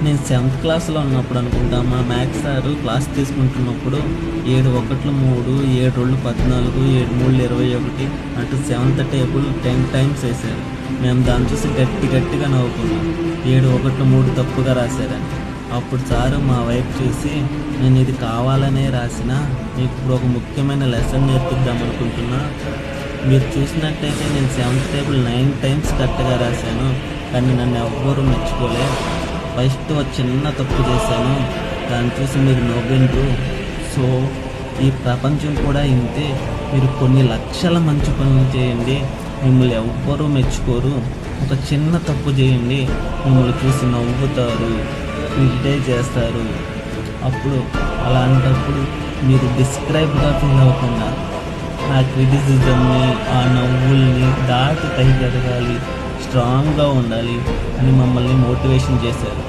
నేను సెవెంత్ క్లాస్లో ఉన్నప్పుడు అనుకుంటా, మా మ్యాథ్స్ సారు క్లాస్ తీసుకుంటున్నప్పుడు 7 ఒకట్లు 3, 7 2 14, 7 3 21 అంటూ సెవెంత్ టేబుల్ 10 టైమ్స్ వేశారు. మేము దాన్ని చూసి గట్టిగా నవ్వుకున్నాం. 7 ఒకట్లు 3 తప్పుగా రాశారని. అప్పుడు సారు మా వైపు చూసి, నేను ఇది కావాలనే రాసిన, మీకు ఇప్పుడు ఒక ముఖ్యమైన లెసన్ నేర్పిద్దాం అనుకుంటున్నా. మీరు చూసినట్టయితే నేను సెవెంత్ టేబుల్ 9 టైమ్స్ కరెక్ట్గా రాశాను, కానీ నన్ను ఎవ్వరూ మెచ్చుకోలే. ఫస్ట్ ఒక చిన్న తప్పు చేశాను, దాన్ని చూసి మీరు నవ్విండ్రు. సో ఈ ప్రపంచం కూడా ఇంతే. మీరు కొన్ని లక్షల మంచి పనులు చేయండి, మిమ్మల్ని ఎవ్వరూ మెచ్చుకోరు. ఒక చిన్న తప్పు చేయండి, మిమ్మల్ని చూసి నవ్వుతారు, క్రిటిసైజ్ చేస్తారు. అప్పుడు అలాంటప్పుడు మీరు డిస్క్రైబ్గా ఫీల్ అవ్వకుండా ఆ క్రిటిసిజంని, ఆ నవ్వుల్ని దాటి పైకి ఎదగాలి, స్ట్రాంగ్గా ఉండాలి అని మమ్మల్ని మోటివేషన్ చేశారు.